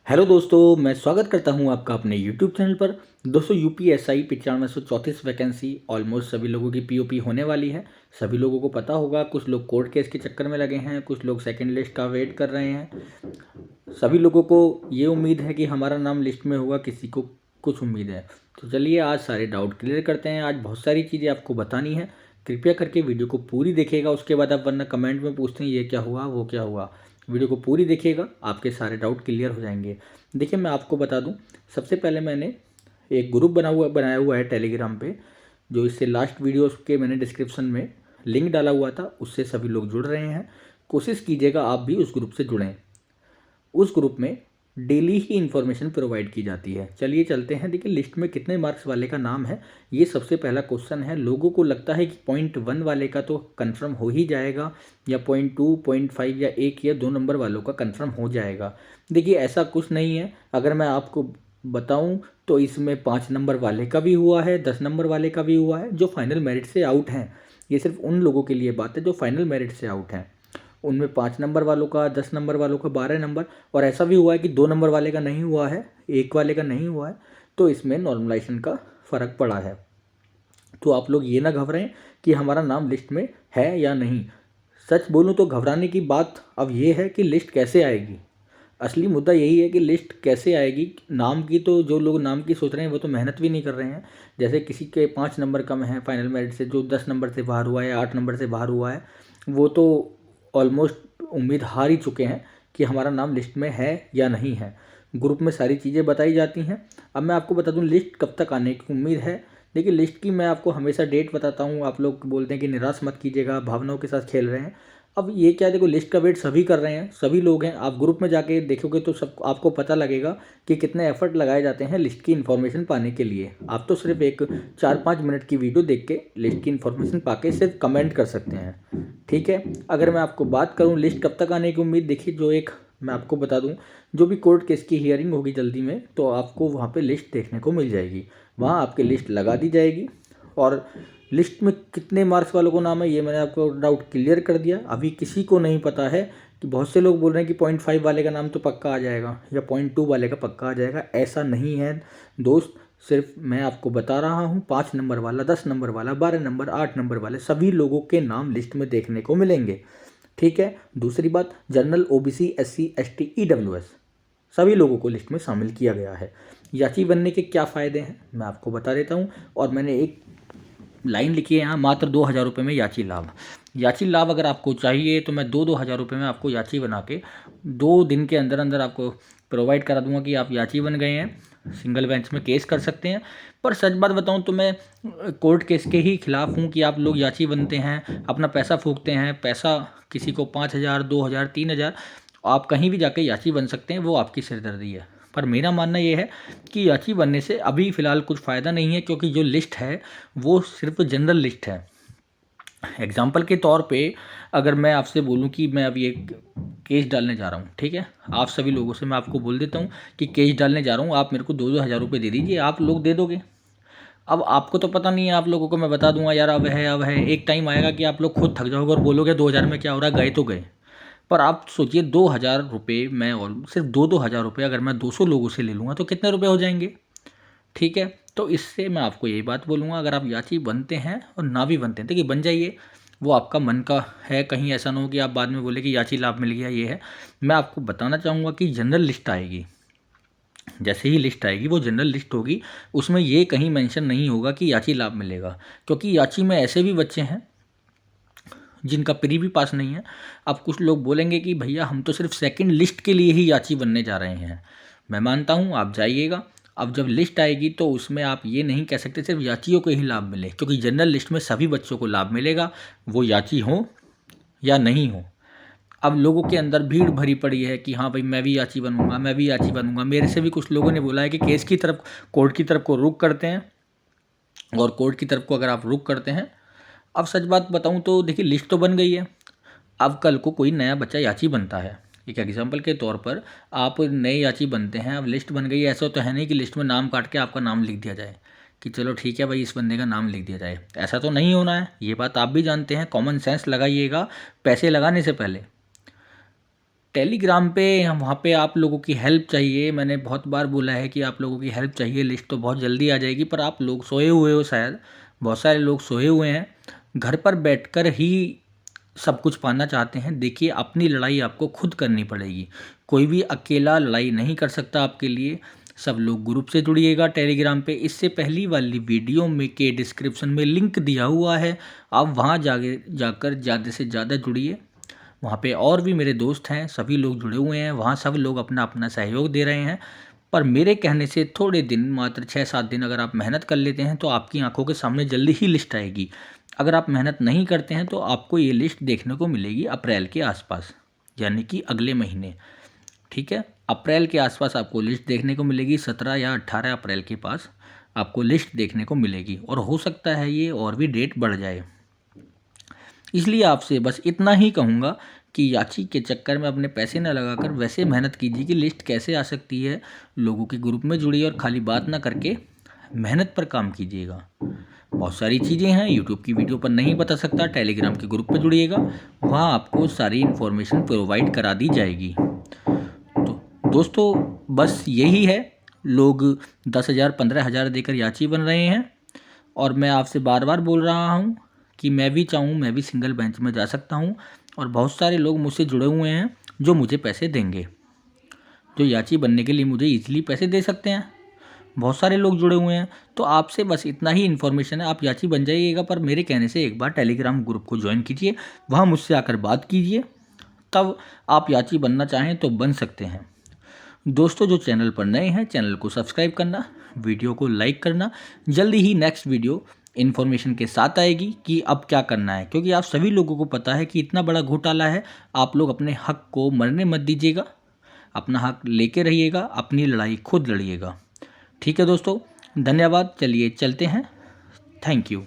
Hello दोस्तों, मैं स्वागत करता हूं आपका अपने यूट्यूब चैनल पर। दोस्तों, यूपीएसआई 9534 वैकेंसी ऑलमोस्ट सभी लोगों की पीओपी होने वाली है। सभी लोगों को पता होगा, कुछ लोग कोर्ट केस के चक्कर में लगे हैं, कुछ लोग सेकंड लिस्ट का वेट कर रहे हैं। सभी लोगों को ये उम्मीद है कि हमारा नाम लिस्ट में होगा, किसी को कुछ उम्मीद है। तो चलिए आज सारे डाउट क्लियर करते हैं। आज बहुत सारी चीज़ें आपको बतानी है। कृपया करके वीडियो को पूरी देखिएगा, उसके बाद आप वरना कमेंट में पूछते हैं ये क्या हुआ वो क्या हुआ। वीडियो को पूरी देखिएगा, आपके सारे डाउट क्लियर हो जाएंगे। देखिए, मैं आपको बता दूं, सबसे पहले मैंने एक ग्रुप बनाया हुआ है टेलीग्राम पे, जो इससे लास्ट वीडियोस के मैंने डिस्क्रिप्शन में लिंक डाला हुआ था, उससे सभी लोग जुड़ रहे हैं। कोशिश कीजिएगा आप भी उस ग्रुप से जुड़ें। उस ग्रुप में डेली ही इन्फॉर्मेशन प्रोवाइड की जाती है। चलिए चलते हैं। देखिए, लिस्ट में कितने मार्क्स वाले का नाम है, ये सबसे पहला क्वेश्चन है। लोगों को लगता है कि .1 वाले का तो कंफर्म हो ही जाएगा, या .2, .5 या 1 या 2 नंबर वालों का कंफर्म हो जाएगा। देखिए, ऐसा कुछ नहीं है। अगर मैं आपको बताऊं तो इसमें 5 नंबर वाले का भी हुआ है, 10 नंबर वाले का भी हुआ है, जो फाइनल मेरिट से आउट हैं। ये सिर्फ उन लोगों के लिए बात है जो फाइनल मेरिट से आउट हैं। उनमें 5 नंबर वालों का, 10 नंबर वालों का, 12 नंबर, और ऐसा भी हुआ है कि 2 नंबर वाले का नहीं हुआ है, 1 वाले का नहीं हुआ है। तो इसमें नॉर्मलाइजेशन का फ़र्क पड़ा है। तो आप लोग ये ना घबराएं कि हमारा नाम लिस्ट में है या नहीं। सच बोलूं तो घबराने की बात अब ये है कि लिस्ट कैसे आएगी। असली मुद्दा यही है कि लिस्ट कैसे आएगी। नाम की तो जो लोग नाम की सोच रहे हैं वो तो मेहनत भी नहीं कर रहे हैं। जैसे किसी के 5 नंबर कम है फाइनल मेरिट से, जो 10 नंबर से बाहर हुआ है या 8 नंबर से बाहर हुआ है, वो तो ऑलमोस्ट उम्मीद हार ही चुके हैं कि हमारा नाम लिस्ट में है या नहीं है। ग्रुप में सारी चीज़ें बताई जाती हैं। अब मैं आपको बता दूं लिस्ट कब तक आने की उम्मीद है। देखिए, लिस्ट की मैं आपको हमेशा डेट बताता हूँ। आप लोग बोलते हैं कि निराश मत कीजिएगा, भावनाओं के साथ खेल रहे हैं। अब ये क्या, देखो, लिस्ट का वेट सभी कर रहे हैं, सभी लोग हैं। आप ग्रुप में जाके देखोगे तो सब आपको पता लगेगा कि कितने एफर्ट लगाए जाते हैं लिस्ट की इन्फॉर्मेशन पाने के लिए। आप तो सिर्फ एक 4-5 मिनट की वीडियो देख के लिस्ट की इन्फॉर्मेशन पाके सिर्फ कमेंट कर सकते हैं। ठीक है। अगर मैं आपको बात करूं लिस्ट कब तक आने की उम्मीद, देखिए, जो एक मैं आपको बता दूं, जो भी कोर्ट केस की हियरिंग होगी जल्दी में, तो आपको वहाँ पे लिस्ट देखने को मिल जाएगी। वहाँ आपकी लिस्ट लगा दी जाएगी। और लिस्ट में कितने मार्क्स वालों को नाम है, ये मैंने आपको डाउट क्लियर कर दिया। अभी किसी को नहीं पता है। कि बहुत से लोग बोल रहे हैं कि .5 वाले का नाम तो पक्का आ जाएगा या .2 वाले का पक्का आ जाएगा। ऐसा नहीं है दोस्त। सिर्फ मैं आपको बता रहा हूँ, 5 नंबर वाला, 10 नंबर वाला, 12 नंबर, 8 नंबर वाले सभी लोगों के नाम लिस्ट में देखने को मिलेंगे। ठीक है। दूसरी बात, general, OBC, SC, ST, EWS सभी लोगों को लिस्ट में शामिल किया गया है। याची बनने के क्या फ़ायदे हैं मैं आपको बता देता हूँ। और मैंने एक लाइन लिखी है यहाँ, मात्र 2,000 रुपये में याची लाभ। याची लाभ अगर आपको चाहिए तो मैं 2,000 रुपये में आपको याची बना के 2 दिन के अंदर अंदर आपको प्रोवाइड करा दूंगा कि आप याची बन गए हैं। सिंगल बेंच में केस कर सकते हैं। पर सच बात बताऊं तो मैं कोर्ट केस के ही खिलाफ हूं कि आप लोग याची बनते हैं, अपना पैसा फूकते हैं। पैसा किसी को 5,000, 2,000, 3,000, आप कहीं भी जाके याची बन सकते हैं, वो आपकी सिरदर्दी है। पर मेरा मानना ये है कि याची बनने से अभी फ़िलहाल कुछ फ़ायदा नहीं है, क्योंकि जो लिस्ट है वो सिर्फ जनरल लिस्ट है। एग्जाम्पल के तौर पे अगर मैं आपसे बोलूं कि मैं अभी एक केस डालने जा रहा हूं, ठीक है, आप सभी लोगों से मैं आपको बोल देता हूं कि केस डालने जा रहा हूं, आप मेरे को 2-2 हज़ार रुपये दे दीजिए, आप लोग दे दोगे। अब आपको तो पता नहीं है, आप लोगों को मैं बता दूंगा यार अब है। एक टाइम आएगा कि आप लोग खुद थक जाओगे और बोलोगे 2,000 में क्या हो रहा है, गए तो गए। पर आप सोचिए, 2,000 रुपये मैं, और सिर्फ 2-2 हज़ार रुपये अगर मैं 200 लोगों से ले लूँगा तो कितने रुपये हो जाएंगे। ठीक है। तो इससे मैं आपको यही बात बोलूँगा, अगर आप याची बनते हैं और ना भी बनते हैं, देखिए, बन जाइए, वो आपका मन का है। कहीं ऐसा ना हो कि आप बाद में बोले कि याची लाभ मिल गया। ये है, मैं आपको बताना चाहूँगा कि जनरल लिस्ट आएगी। जैसे ही लिस्ट आएगी वो जनरल लिस्ट होगी, उसमें ये कहीं मेंशन नहीं होगा कि याची लाभ मिलेगा। क्योंकि याची में ऐसे भी बच्चे हैं जिनका प्री भी पास नहीं है। अब कुछ लोग बोलेंगे कि भैया हम तो सिर्फ सेकंड लिस्ट के लिए ही याची बनने जा रहे हैं। मैं मानता हूँ, आप जाइएगा। अब जब लिस्ट आएगी तो उसमें आप ये नहीं कह सकते सिर्फ याचियों को ही लाभ मिले, क्योंकि जनरल लिस्ट में सभी बच्चों को लाभ मिलेगा, वो याची हो या नहीं हो। अब लोगों के अंदर भीड़ भरी पड़ी है कि हाँ भाई, मैं भी याची बनूंगा, मैं भी याची बनूंगा। मेरे से भी कुछ लोगों ने बोला है कि केस की तरफ, कोर्ट की तरफ को रुख करते हैं, और कोर्ट की तरफ को अगर आप रुख करते हैं, अब सच बात बताऊं तो देखिए, लिस्ट तो बन गई है। अब कल को कोई नया बच्चा याची बनता है, एक एग्जाम्पल के तौर पर आप नए याची बनते हैं, अब लिस्ट बन गई है। ऐसा तो है नहीं कि लिस्ट में नाम काट के आपका नाम लिख दिया जाए कि चलो ठीक है भाई, इस बंदे का नाम लिख दिया जाए। ऐसा तो नहीं होना है, ये बात आप भी जानते हैं। कॉमन सेंस लगाइएगा पैसे लगाने से पहले। टेलीग्राम पे वहाँ पे आप लोगों की हेल्प चाहिए। मैंने बहुत बार बोला है कि आप लोगों की हेल्प चाहिए, लिस्ट तो बहुत जल्दी आ जाएगी, पर आप लोग सोए हुए हो शायद, बहुत सारे लोग सोए हुए हैं, घर पर बैठकर ही सब कुछ पाना चाहते हैं। देखिए, अपनी लड़ाई आपको खुद करनी पड़ेगी, कोई भी अकेला लड़ाई नहीं कर सकता आपके लिए। सब लोग ग्रुप से जुड़िएगा टेलीग्राम पे। इससे पहली वाली वीडियो में के डिस्क्रिप्शन में लिंक दिया हुआ है, आप वहाँ जाकर ज़्यादा से ज़्यादा जुड़िए। वहाँ पे और भी मेरे दोस्त हैं, सभी लोग जुड़े हुए हैं, वहाँ सब लोग अपना अपना सहयोग दे रहे हैं। पर मेरे कहने से थोड़े दिन, मात्र 6-7 दिन अगर आप मेहनत कर लेते हैं तो आपकी आंखों के सामने जल्दी ही लिस्ट आएगी। अगर आप मेहनत नहीं करते हैं तो आपको ये लिस्ट देखने को मिलेगी अप्रैल के आसपास, यानी कि अगले महीने। ठीक है, अप्रैल के आसपास आपको लिस्ट देखने को मिलेगी, 17 या 18 अप्रैल के पास आपको लिस्ट देखने को मिलेगी, और हो सकता है ये और भी डेट बढ़ जाए। इसलिए आपसे बस इतना ही कहूँगा कि याची के चक्कर में अपने पैसे न लगाकर वैसे मेहनत कीजिए कि लिस्ट कैसे आ सकती है। लोगों के ग्रुप में जुड़िए और खाली बात ना करके मेहनत पर काम कीजिएगा। बहुत सारी चीज़ें हैं, यूट्यूब की वीडियो पर नहीं बता सकता, टेलीग्राम के ग्रुप पर जुड़िएगा, वहाँ आपको सारी इन्फॉर्मेशन प्रोवाइड करा दी जाएगी। तो दोस्तों, बस यही है, लोग 10,000 15,000 देकर याची बन रहे हैं, और मैं आपसे बार बार बोल रहा हूँ कि मैं भी चाहूँ मैं भी सिंगल बेंच में जा सकता हूँ, और बहुत सारे लोग मुझसे जुड़े हुए हैं जो मुझे पैसे देंगे, जो याची बनने के लिए मुझे ईजिली पैसे दे सकते हैं। बहुत सारे लोग जुड़े हुए हैं, तो आपसे बस इतना ही इन्फॉर्मेशन है, आप याची बन जाइएगा, पर मेरे कहने से एक बार टेलीग्राम ग्रुप को ज्वाइन कीजिए, वहाँ मुझसे आकर बात कीजिए, तब आप याची बनना चाहें तो बन सकते हैं। दोस्तों, जो चैनल पर नए हैं, चैनल को सब्सक्राइब करना, वीडियो को लाइक करना। जल्दी ही नेक्स्ट वीडियो इन्फॉर्मेशन के साथ आएगी कि अब क्या करना है, क्योंकि आप सभी लोगों को पता है कि इतना बड़ा घोटाला है। आप लोग अपने हक को मरने मत दीजिएगा, अपना हक लेके रहिएगा, अपनी लड़ाई खुद लड़िएगा। ठीक है दोस्तों, धन्यवाद। चलिए चलते हैं। Thank you.